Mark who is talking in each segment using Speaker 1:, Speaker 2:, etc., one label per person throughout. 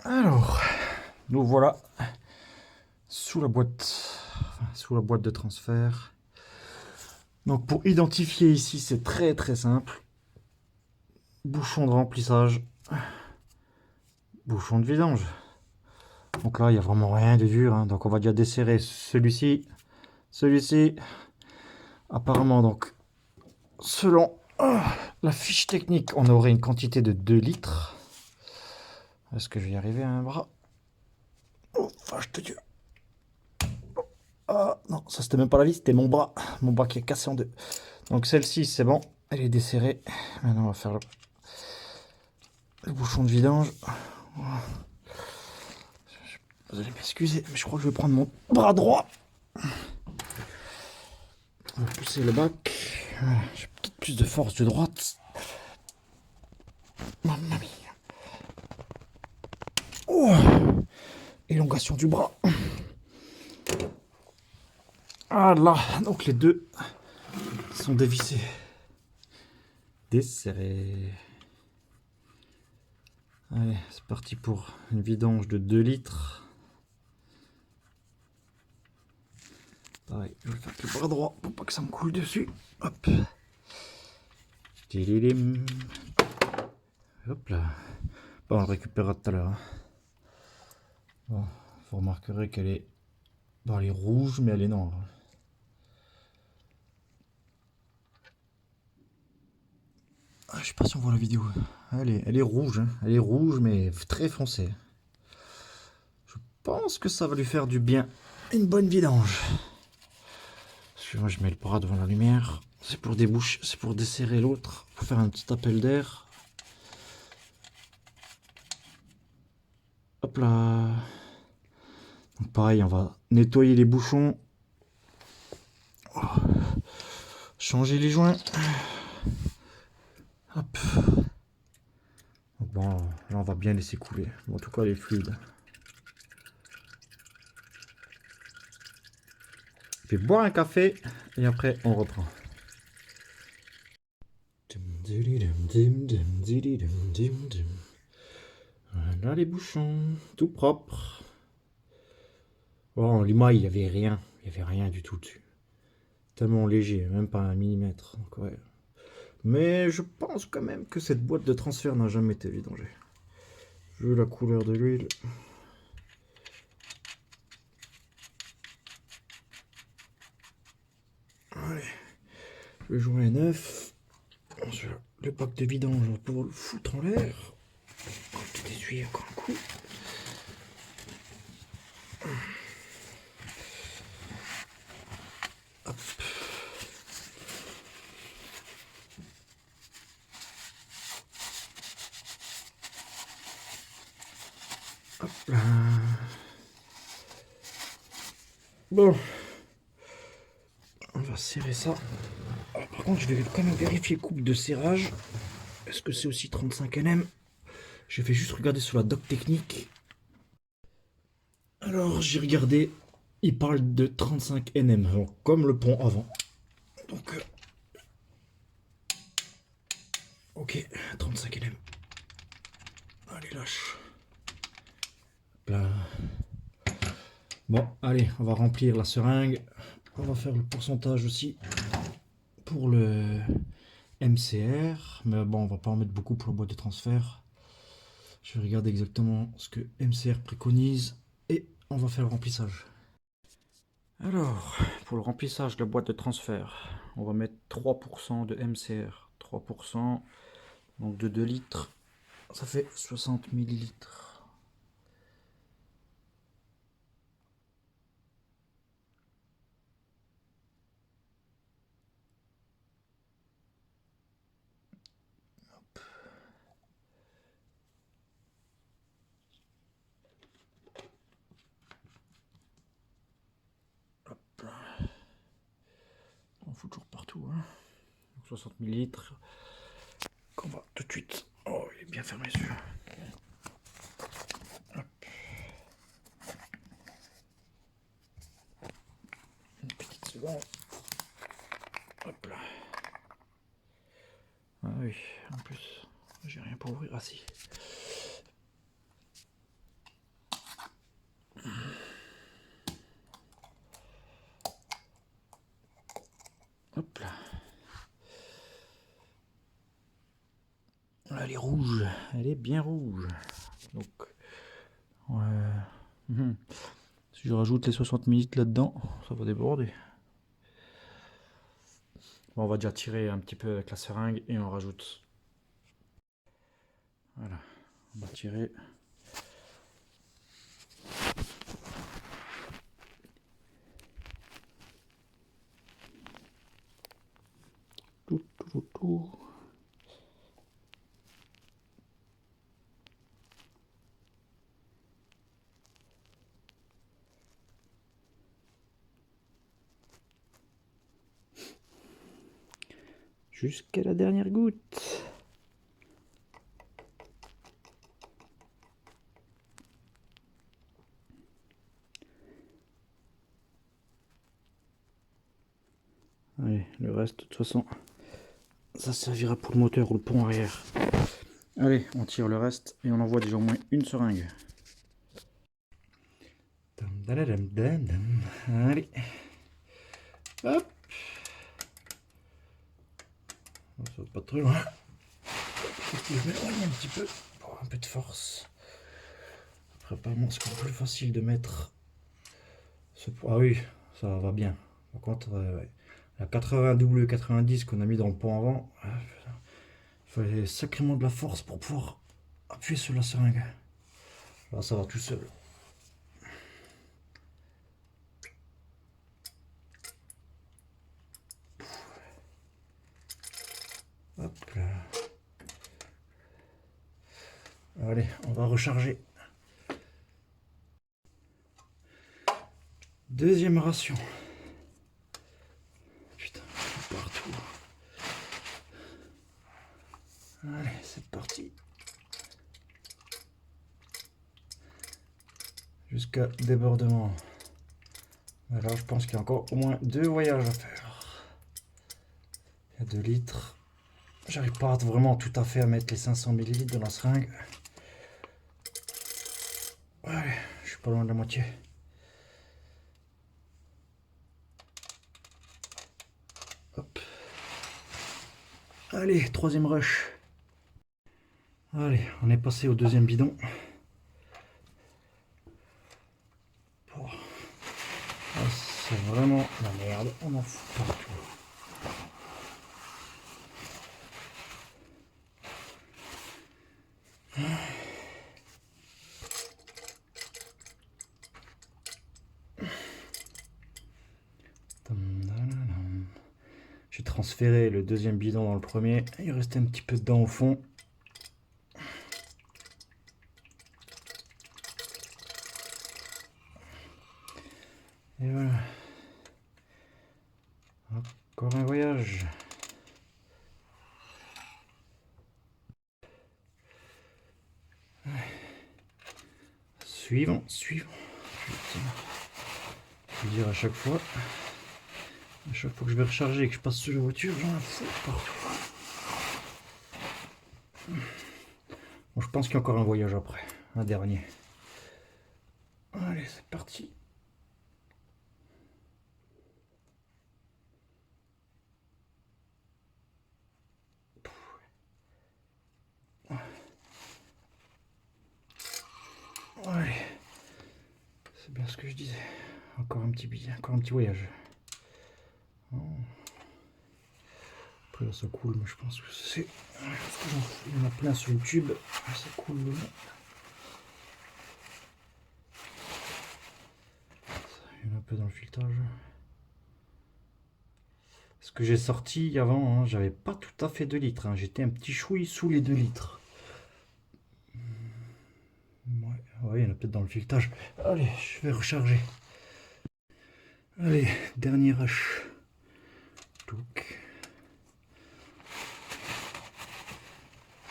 Speaker 1: Alors, nous voilà sous la boîte, sous la boîte de transfert. Donc pour identifier ici, c'est très très simple. Bouchon de remplissage, bouchon de vidange. Donc là, il n'y a vraiment rien de dur, hein. Donc on va déjà desserrer celui-ci, celui-ci. Apparemment, donc, selon la fiche technique, on aurait une quantité de 2 litres. Est-ce que je vais y arriver à un bras? Oh, vache de Dieu. Ah, non, ça c'était même pas la vis, c'était mon bras qui est cassé en deux. Donc celle-ci, c'est bon, elle est desserrée. Maintenant, on va faire le bouchon de vidange. Vous allez m'excuser, mais je crois que je vais prendre mon bras droit. On va pousser le bac. Voilà, j'ai peut-être plus de force de droite. Mamma mia. Oh, élongation du bras. Ah là, donc les deux sont dévissés. Desserrés. Allez, c'est parti pour une vidange de 2 litres. Pareil, je vais le faire avec le bras droit pour pas que ça me coule dessus. Hop. Tililim. Hop là. Bon, on le récupérera tout à l'heure. Hein. Bon, vous remarquerez qu'elle est... Bon, elle est rouge, mais elle est noire. Ah, je sais pas si on voit la vidéo. Elle est rouge, hein. Elle est rouge, mais très foncée. Je pense que ça va lui faire du bien. Une bonne vidange. Parce que moi, je mets le bras devant la lumière. C'est pour déboucher, c'est pour desserrer l'autre. Pour faire un petit appel d'air. Hop là. Donc pareil, on va nettoyer les bouchons. Changer les joints. Hop. Donc bon, là, on va bien laisser couler. Bon, en tout cas, elle est fluide. Je vais boire un café et après, on reprend. Voilà les bouchons, tout propre. Bon, l'émail, il n'y avait rien. Il n'y avait rien du tout dessus. Tellement léger, même pas un millimètre. Donc, ouais. Mais je pense quand même que cette boîte de transfert n'a jamais été vidangée. Vu la couleur de l'huile. Allez, le joint est neuf. Le pack de vidange, on va pouvoir le foutre en l'air. Tout essuyer encore un coup. Hop. Hop là. Bon. On va serrer ça. Alors, par contre, je vais quand même vérifier coupe de serrage. Est-ce que c'est aussi 35 Nm? Je vais juste regarder sur la doc technique. Alors, j'ai regardé. Il parle de 35 Nm, alors, comme le pont avant. Donc, ok, 35 Nm. Allez, lâche. Là. Bon, allez, on va remplir la seringue. On va faire le pourcentage aussi pour le MCR. Mais bon, on va pas en mettre beaucoup pour la boîte de transfert. Je vais regarder exactement ce que MCR préconise et on va faire le remplissage. Alors, pour le remplissage de la boîte de transfert, on va mettre 3% de MCR. 3%, donc de 2 litres, ça fait 60 millilitres. Hop. On fout toujours partout. Hein. 60 millilitres. Qu'on va tout de suite. Oh, il est bien fermé celui-là. Une petite seconde. Hop là. Ah oui, en plus, j'ai rien pour ouvrir. Ah si. elle est rouge, elle est bien rouge. Donc, si je rajoute les 60 ml là-dedans, ça va déborder. Bon, on va déjà tirer un petit peu avec la seringue et on rajoute. Voilà, on va tirer. Tout. Jusqu'à la dernière goutte. Allez, le reste, de toute façon, ça servira pour le moteur ou le pont arrière. Allez, on tire le reste et on envoie déjà au moins une seringue. Allez. Hop. Ça va pas très loin. Je m'éloigne un petit peu pour un peu de force. Après, apparemment, c'est plus facile de mettre ce poids. Ah oui, ça va bien. Par contre, ouais. La 80 90 qu'on a mis dans le pont avant, il fallait sacrément de la force pour pouvoir appuyer sur la seringue. Là, ça va tout seul. Hop là. Allez, on va recharger. Deuxième ration. Putain, partout. Allez, c'est parti. Jusqu'à débordement. Alors, je pense qu'il y a encore au moins 2 voyages à faire. Il y a 2 litres. J'arrive pas vraiment tout à fait à mettre les 500 ml dans la seringue. Allez, je suis pas loin de la moitié. Hop. Allez, troisième rush. Allez, on est passé au deuxième bidon. Oh. Ah, c'est vraiment la merde, on en fout partout. J'ai transféré le deuxième bidon dans le premier. Il restait un petit peu dedans au fond. Et voilà. Encore un voyage. Suivant. Je vais dire à chaque fois que je vais recharger et que je passe sur la voiture, j'en fous partout. Bon, je pense qu'il y a encore un voyage après, un dernier. Allez, c'est parti. Allez, c'est bien ce que je disais. Encore un petit billet, encore un petit voyage. Après là ça coule, mais je pense que c'est... Il y en a plein sur YouTube, ça coule le long. Il y en a un peu dans le filetage. Ce que j'ai sorti avant, hein, j'avais pas tout à fait 2 litres. Hein. J'étais un petit chouille sous les 2 litres. Ouais, il y en a peut-être dans le filetage. Allez, je vais recharger. Allez, dernier rush. Donc,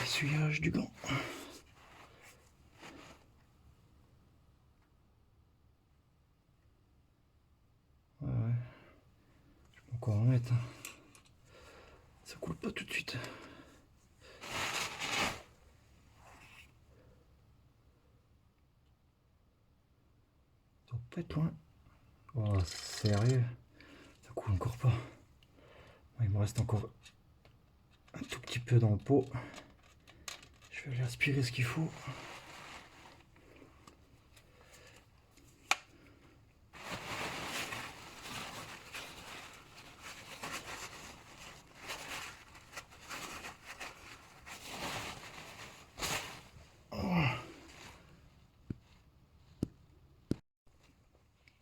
Speaker 1: essuyage du gant. Ouais. Je peux encore en mettre. Hein. Ça coule pas tout de suite. Ça doit pas être loin. Oh, sérieux? Ça coule encore pas. Il me reste encore un tout petit peu dans le pot. Je vais aller aspirer ce qu'il faut.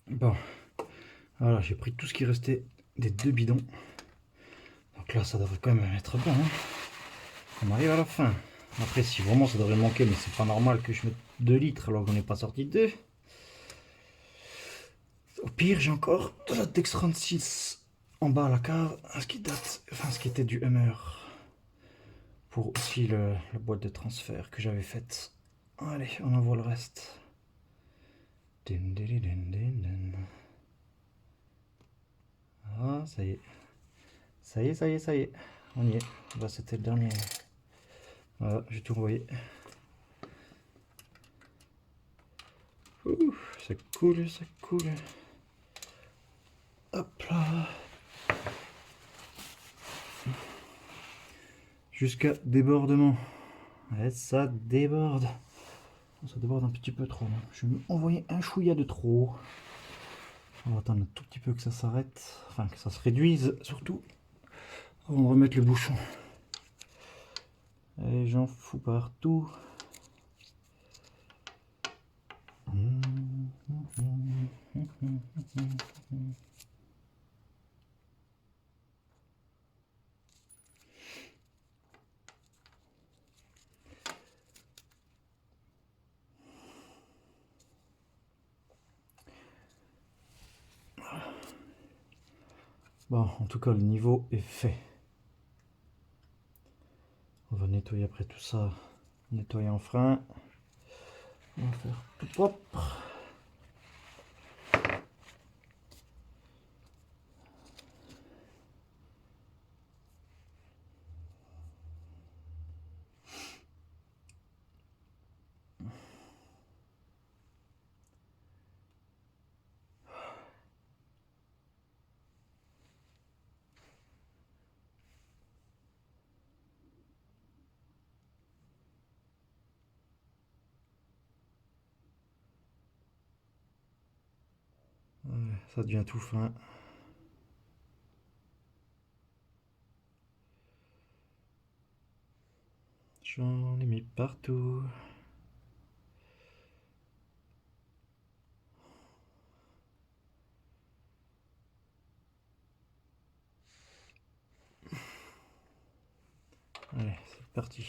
Speaker 1: Bon, voilà, j'ai pris tout ce qui restait des 2 bidons. Donc là, ça devrait quand même être bon. Hein. On arrive à la fin. Après, si vraiment ça devrait manquer, mais c'est pas normal que je mette 2 litres alors qu'on n'est pas sorti de 2. Au pire, j'ai encore de la Dex 36 en bas à la cave, ce qui date, enfin ce qui était du Hummer. Pour aussi la boîte de transfert que j'avais faite. Allez, on envoie le reste. Ah, ça y est. Ça y est, ça y est, ça y est. On y est. Bah, c'était le dernier. Voilà, j'ai tout envoyé. Ouh, ça coule, ça coule. Hop là. Jusqu'à débordement. Et ça déborde. Ça déborde un petit peu trop. Je vais envoyer un chouïa de trop. On va attendre un tout petit peu que ça s'arrête. Enfin, que ça se réduise surtout. Avant de remettre le bouchon. Et j'en fous partout. Bon, en tout cas, le niveau est fait. On va nettoyer après tout ça. Nettoyer en frein. On va faire tout propre. Ça devient tout fin. J'en ai mis partout. Allez, c'est parti.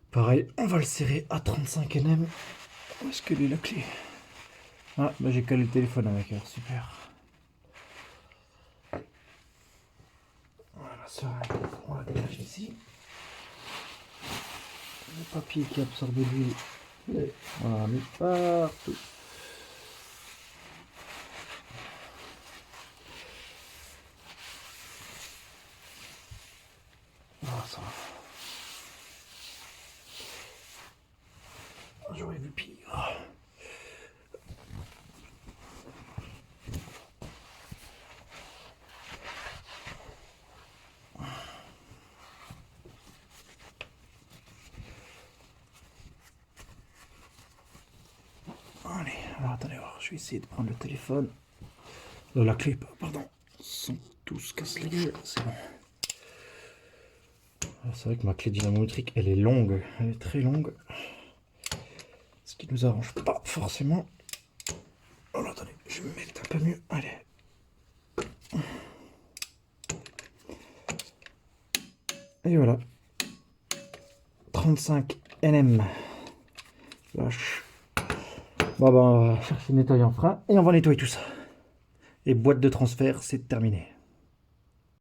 Speaker 1: Pareil, on va le serrer à 35 Nm. Où est-ce qu'elle est la clé? Ah, bah j'ai calé le téléphone avec elle, super. Voilà, ça, on va dégager ici. Le papier qui absorbe l'huile, on l'a mis partout. Voilà, ça va. J'aurais vu pire. Allez, alors attendez voir, je vais essayer de prendre le téléphone. La clé, pardon. Sans tous casse les gueules, c'est bon. C'est vrai que ma clé dynamométrique, elle est longue, elle est très longue. Ce qui nous arrange pas forcément. Alors attendez, je vais me mettre un peu mieux. Allez. Et voilà. 35 Nm. Lâche. Bon, bah, on va chercher le nettoyant frein et on va nettoyer tout ça. Et boîte de transfert, c'est terminé.